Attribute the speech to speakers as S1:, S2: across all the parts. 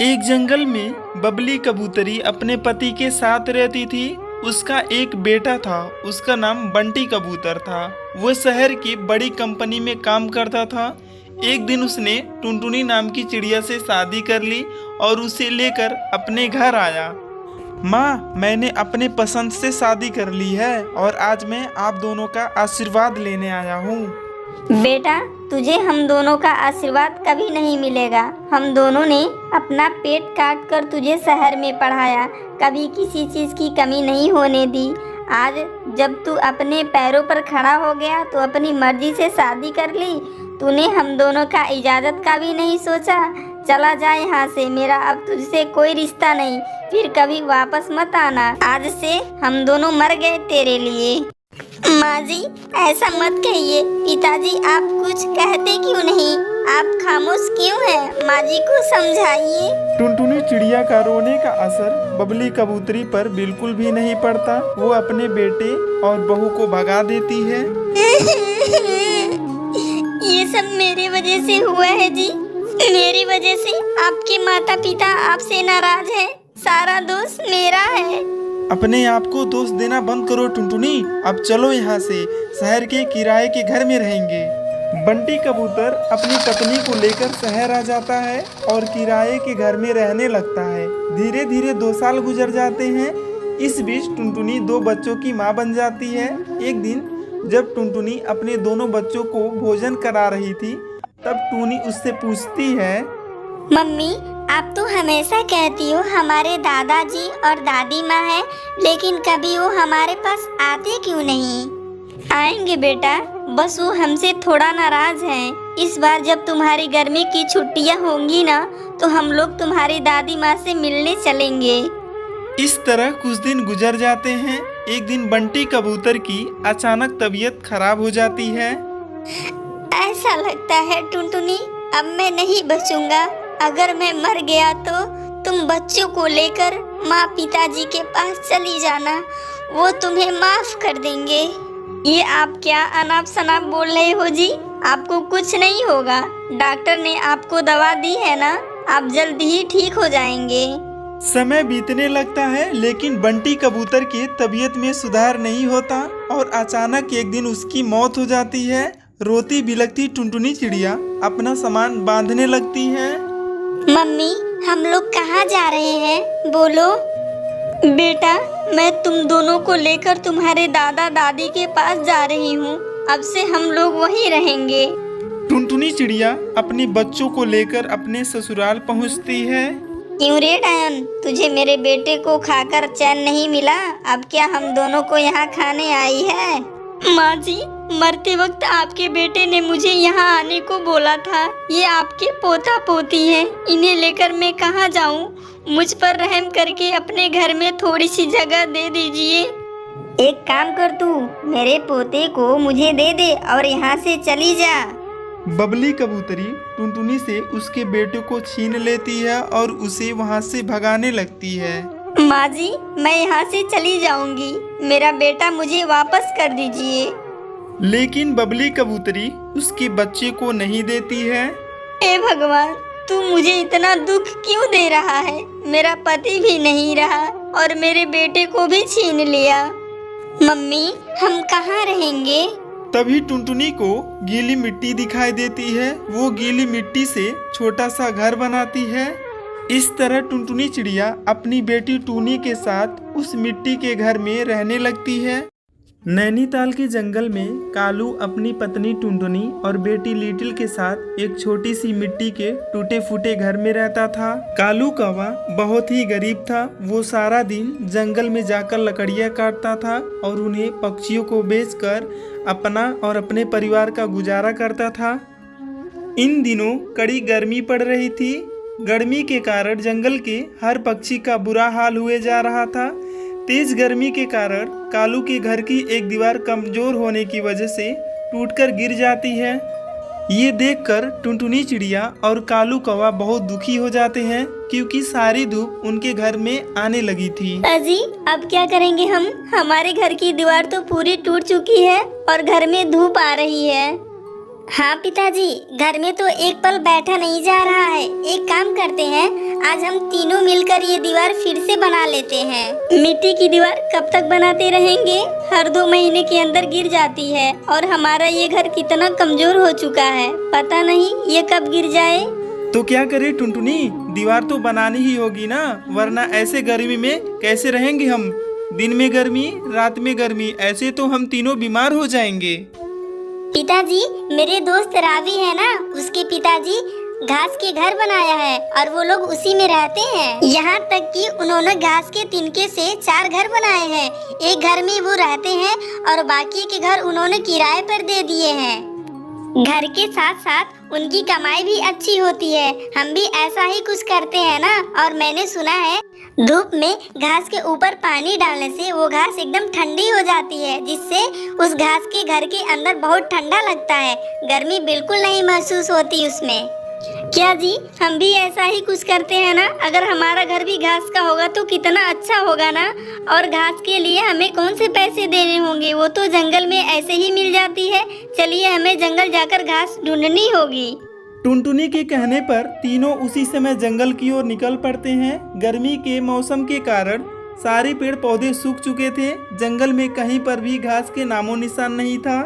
S1: एक जंगल में बबली कबूतरी अपने पति के साथ रहती थी। उसका एक बेटा था, उसका नाम बंटी कबूतर था। वो शहर की बड़ी कंपनी में काम करता था। एक दिन उसने टुनटुनी नाम की चिड़िया से शादी कर ली और उसे लेकर अपने घर आया। माँ, मैंने अपने पसंद से शादी कर ली है और आज मैं आप दोनों का आशीर्वाद लेने आया हूँ।
S2: बेटा, तुझे हम दोनों का आशीर्वाद कभी नहीं मिलेगा। हम दोनों ने अपना पेट काट कर तुझे शहर में पढ़ाया, कभी किसी चीज़ की कमी नहीं होने दी। आज जब तू अपने पैरों पर खड़ा हो गया तो अपनी मर्जी से शादी कर ली। तूने हम दोनों का इजाज़त का भी नहीं सोचा। चला जा यहाँ से, मेरा अब तुझसे कोई रिश्ता नहीं। फिर कभी वापस मत आना। आज से हम दोनों मर गए तेरे लिए। माँ जी, ऐसा मत कहिए। पिताजी, आप कुछ कहते क्यों नहीं? आप खामोश क्यों हैं? माँ जी को समझाइए।
S1: टुनटुनी चिड़िया का रोने का असर बबली कबूतरी पर बिल्कुल भी नहीं पड़ता। वो अपने बेटे और बहू को भगा देती है।
S2: ये सब मेरी वजह से हुआ है जी। मेरी वजह से आपके माता पिता आपसे नाराज हैं। सारा दोष मेरा है।
S1: अपने आप को दोष देना बंद करो टुनटुनी। अब चलो यहाँ से, शहर के किराए के घर में रहेंगे। बंटी कबूतर अपनी पत्नी को लेकर शहर आ जाता है और किराए के घर में रहने लगता है। धीरे धीरे 2 साल गुजर जाते हैं। इस बीच टुनटुनी 2 बच्चों की माँ बन जाती है। एक दिन जब टुनटुनी अपने दोनों बच्चों को भोजन करा रही थी, तब टूनी उससे पूछती है,
S2: मम्मी, आप तो हमेशा कहती हो हमारे दादाजी और दादी माँ हैं, लेकिन कभी वो हमारे पास आते क्यों नहीं? आएंगे बेटा, बस वो हमसे थोड़ा नाराज हैं। इस बार जब तुम्हारी गर्मी की छुट्टियाँ होंगी ना, तो हम लोग तुम्हारी दादी माँ से मिलने चलेंगे।
S1: इस तरह कुछ दिन गुजर जाते हैं। एक दिन बंटी कबूतर की अचानक तबीयत खराब हो जाती है।
S2: ऐसा लगता है टुनटुनी, अब मैं नहीं बचूंगा। अगर मैं मर गया तो तुम बच्चों को लेकर माँ पिताजी के पास चली जाना, वो तुम्हें माफ कर देंगे। ये आप क्या अनाप शनाप बोल रहे हो जी? आपको कुछ नहीं होगा। डॉक्टर ने आपको दवा दी है ना, आप जल्द ही ठीक हो जाएंगे।
S1: समय बीतने लगता है, लेकिन बंटी कबूतर की तबीयत में सुधार नहीं होता और अचानक एक दिन उसकी मौत हो जाती है। रोती बिलखती टुनटुनी चिड़िया अपना सामान बांधने लगती है।
S2: मम्मी, हम लोग कहाँ जा रहे हैं? बोलो। बेटा, मैं तुम दोनों को लेकर तुम्हारे दादा दादी के पास जा रही हूँ। अब से हम लोग वहीं रहेंगे।
S1: टुनटुनी चिड़िया अपने बच्चों को लेकर अपने ससुराल पहुँचती है।
S2: क्यों रे डायन, तुझे मेरे बेटे को खाकर चैन नहीं मिला? अब क्या हम दोनों को यहाँ खाने आई है? माँ जी, मरते वक्त आपके बेटे ने मुझे यहाँ आने को बोला था। ये आपके पोता पोती हैं, इन्हें लेकर मैं कहाँ जाऊँ? मुझ पर रहम करके अपने घर में थोड़ी सी जगह दे दीजिए। एक काम कर, तू मेरे पोते को मुझे दे दे और यहाँ से चली जा।
S1: बबली कबूतरी टुनटुनी से उसके बेटे को छीन लेती है और उसे वहाँ से भगाने लगती है।
S2: माँ जी, मैं यहाँ से चली जाऊंगी। मेरा बेटा मुझे वापस कर दीजिए।
S1: लेकिन बबली कबूतरी उसके बच्चे को नहीं देती है।
S2: हे भगवान, तू मुझे इतना दुख क्यों दे रहा है? मेरा पति भी नहीं रहा और मेरे बेटे को भी छीन लिया। मम्मी, हम कहाँ रहेंगे?
S1: तभी टुनटुनी को गीली मिट्टी दिखाई देती है। वो गीली मिट्टी से छोटा सा घर बनाती है। इस तरह टुनटुनी चिड़िया अपनी बेटी टूनी के साथ उस मिट्टी के घर में रहने लगती है। नैनीताल के जंगल में कालू अपनी पत्नी टुनटुनी और बेटी लिटिल के साथ एक छोटी सी मिट्टी के टूटे फूटे घर में रहता था। कालू कौवा बहुत ही गरीब था। वो सारा दिन जंगल में जाकर लकड़ियाँ काटता था और उन्हें पक्षियों को बेचकर अपना और अपने परिवार का गुजारा करता था। इन दिनों कड़ी गर्मी पड़ रही थी। गर्मी के कारण जंगल के हर पक्षी का बुरा हाल हुए जा रहा था। तेज गर्मी के कारण कालू के घर की एक दीवार कमजोर होने की वजह से टूटकर गिर जाती है। ये देखकर टुनटुनी चिड़िया और कालू कौवा बहुत दुखी हो जाते हैं, क्योंकि सारी धूप उनके घर में आने लगी थी।
S2: अजी, अब क्या करेंगे हम? हमारे घर की दीवार तो पूरी टूट चुकी है और घर में धूप आ रही है। हाँ पिताजी, घर में तो एक पल बैठा नहीं जा रहा है। एक काम करते हैं, आज हम तीनों मिलकर ये दीवार फिर से बना लेते हैं। मिट्टी की दीवार कब तक बनाते रहेंगे? हर 2 महीने के अंदर गिर जाती है और हमारा ये घर कितना कमजोर हो चुका है, पता नहीं ये कब गिर जाए।
S1: तो क्या करे टुनटुनी, दीवार तो बनानी ही होगी ना, वरना ऐसे गर्मी में कैसे रहेंगे हम। दिन में गर्मी, रात में गर्मी, ऐसे तो हम तीनों बीमार हो जाएंगे।
S2: पिताजी, मेरे दोस्त रावी है ना, उसके पिताजी घास के घर बनाया है और वो लोग उसी में रहते हैं। यहाँ तक कि उन्होंने घास के तिनके से 4 घर बनाए हैं। एक घर में वो रहते हैं और बाकी के घर उन्होंने किराए पर दे दिए हैं। घर के साथ साथ उनकी कमाई भी अच्छी होती है। हम भी ऐसा ही कुछ करते हैं ना। और मैंने सुना है धूप में घास के ऊपर पानी डालने से वो घास एकदम ठंडी हो जाती है, जिससे उस घास के घर के अंदर बहुत ठंडा लगता है। गर्मी बिल्कुल नहीं महसूस होती उसमें। क्या जी, हम भी ऐसा ही कुछ करते हैं ना। अगर हमारा घर भी घास का होगा तो कितना अच्छा होगा ना। और घास के लिए हमें कौन से पैसे देने होंगे, वो तो जंगल में ऐसे ही मिल जाती है। चलिए हमें जंगल जाकर घास ढूंढनी होगी।
S1: टुनटुनी के कहने पर तीनों उसी समय जंगल की ओर निकल पड़ते हैं। गर्मी के मौसम के कारण सारे पेड़ पौधे सूख चुके थे। जंगल में कहीं पर भी घास के नामो निशान नहीं था।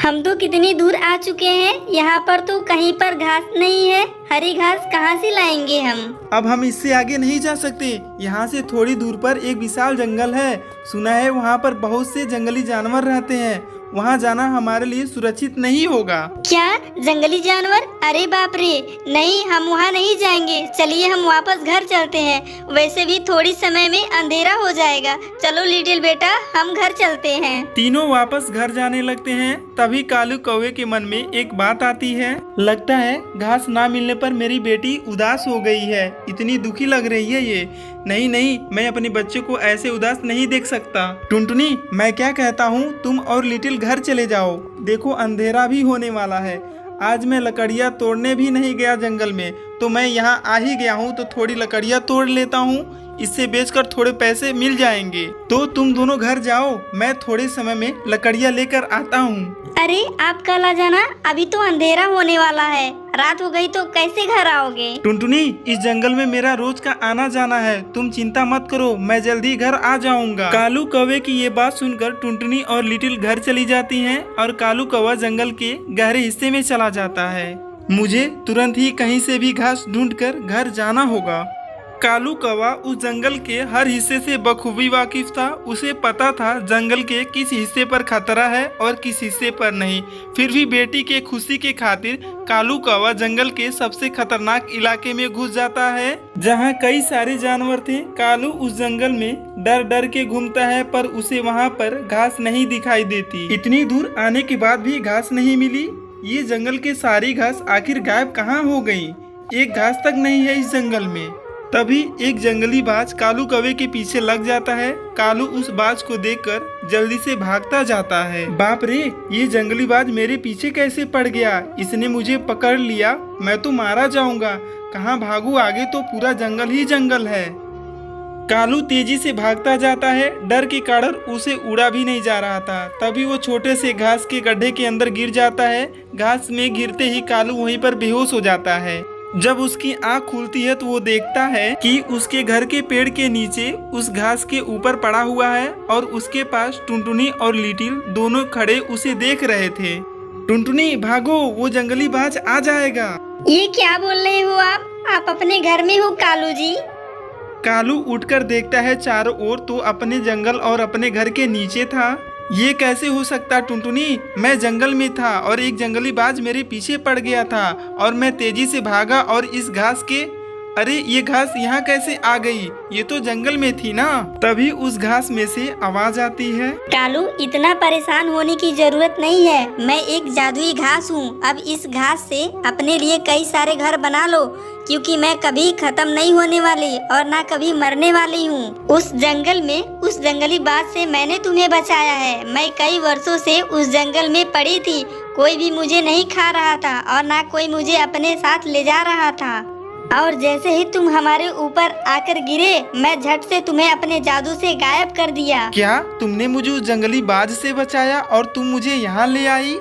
S2: हम तो कितनी दूर आ चुके हैं, यहाँ पर तो कहीं पर घास नहीं है। हरी घास कहाँ से लाएंगे हम?
S1: अब हम इससे आगे नहीं जा सकते। यहाँ से थोड़ी दूर पर एक विशाल जंगल है। सुना है वहाँ पर बहुत से जंगली जानवर रहते हैं। वहाँ जाना हमारे लिए सुरक्षित नहीं होगा।
S2: क्या जंगली जानवर? अरे बाप रे, नहीं, हम वहाँ नहीं जाएंगे। चलिए हम वापस घर चलते हैं। वैसे भी थोड़ी समय में अंधेरा हो जाएगा। चलो लिटिल बेटा, हम घर चलते हैं।
S1: तीनों वापस घर जाने लगते हैं। तभी कालू कौवे के मन में एक बात आती है। लगता है घास ना मिलने पर मेरी बेटी उदास हो गई है। इतनी दुखी लग रही है ये। नहीं नहीं, मैं अपने बच्चे को ऐसे उदास नहीं देख सकता। टुनटुनी, मैं क्या कहता हूँ, तुम और लिटिल घर चले जाओ। देखो अंधेरा भी होने वाला है। आज मैं लकड़ियाँ तोड़ने भी नहीं गया जंगल में, तो मैं यहाँ आ ही गया हूँ तो थोड़ी लकड़ियाँ तोड़ लेता हूँ। इससे बेचकर थोड़े पैसे मिल जाएंगे। तो तुम दोनों घर जाओ, मैं थोड़े समय में लकड़ियाँ लेकर आता हूँ।
S2: अरे आप कल आ जाना, अभी तो अंधेरा होने वाला है। रात हो गई तो कैसे घर आओगे?
S1: टुनटुनी, इस जंगल में मेरा रोज का आना जाना है। तुम चिंता मत करो, मैं जल्दी घर आ जाऊंगा। कालू कौवे की ये बात सुनकर टुनटुनी और लिटिल घर चली जाती हैं और कालू कौवा जंगल के गहरे हिस्से में चला जाता है। मुझे तुरंत ही कहीं से भी घास ढूंढकर घर जाना होगा। कालू कौवा उस जंगल के हर हिस्से से बखूबी वाकिफ था। उसे पता था जंगल के किस हिस्से पर खतरा है और किस हिस्से पर नहीं। फिर भी बेटी के खुशी के खातिर कालू कौवा जंगल के सबसे खतरनाक इलाके में घुस जाता है, जहाँ कई सारे जानवर थे। कालू उस जंगल में डर डर के घूमता है, पर उसे वहाँ पर घास नहीं दिखाई देती। इतनी दूर आने के बाद भी घास नहीं मिली। ये जंगल के सारी घास आखिर गायब कहाँ हो गई? एक घास तक नहीं है इस जंगल में। तभी एक जंगली बाज कालू कौवे के पीछे लग जाता है। कालू उस बाज को देखकर जल्दी से भागता जाता है। बाप रे, ये जंगली बाज मेरे पीछे कैसे पड़ गया? इसने मुझे पकड़ लिया, मैं तो मारा जाऊंगा। कहाँ भागूं? आगे तो पूरा जंगल ही जंगल है। कालू तेजी से भागता जाता है। डर के कारण उसे उड़ा भी नहीं जा रहा था। तभी वो छोटे से घास के गड्ढे के अंदर गिर जाता है। घास में गिरते ही कालू वहीं पर बेहोश हो जाता है। जब उसकी आंख खुलती है तो वो देखता है कि उसके घर के पेड़ के नीचे उस घास के ऊपर पड़ा हुआ है और उसके पास टुनटुनी और लिटिल दोनों खड़े उसे देख रहे थे। टुनटुनी भागो, वो जंगली बाज आ जाएगा।
S2: ये क्या बोल रहे हो आप अपने घर में हो कालू जी?
S1: कालू उठकर देखता है चारों ओर, तो अपने जंगल और अपने घर के नीचे था। ये कैसे हो सकता टुनटुनी? मैं जंगल में था और एक जंगली बाज मेरे पीछे पड़ गया था और मैं तेजी से भागा और इस घास के अरे ये घास यहाँ कैसे आ गई? ये तो जंगल में थी ना। तभी उस घास में से आवाज आती है।
S2: कालू, इतना परेशान होने की जरूरत नहीं है। मैं एक जादुई घास हूँ। अब इस घास से अपने लिए कई सारे घर बना लो, क्योंकि मैं कभी खत्म नहीं होने वाली और ना कभी मरने वाली हूँ। उस जंगल में उस जंगली बाज से मैंने तुम्हें बचाया है। मैं कई वर्षों से उस जंगल में पड़ी थी। कोई भी मुझे नहीं खा रहा था और ना कोई मुझे अपने साथ ले जा रहा था। और जैसे ही तुम हमारे ऊपर आकर गिरे, मैं झट से तुम्हें अपने जादू से गायब कर दिया।
S1: क्या तुमने मुझे उस जंगली बाज से बचाया और तुम मुझे यहाँ ले आई?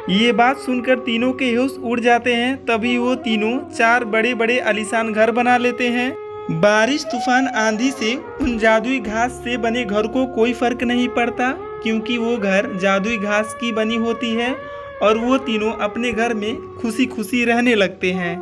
S1: ये बात सुनकर तीनों के होश उड़ जाते हैं। तभी वो तीनों 4 बड़े बड़े आलीशान घर बना लेते हैं। बारिश, तूफान, आंधी से उन जादुई घास से बने घर को कोई फर्क नहीं पड़ता, क्योंकि वो घर जादुई घास की बनी होती है और वो तीनों अपने घर में खुशी खुशी रहने लगते हैं।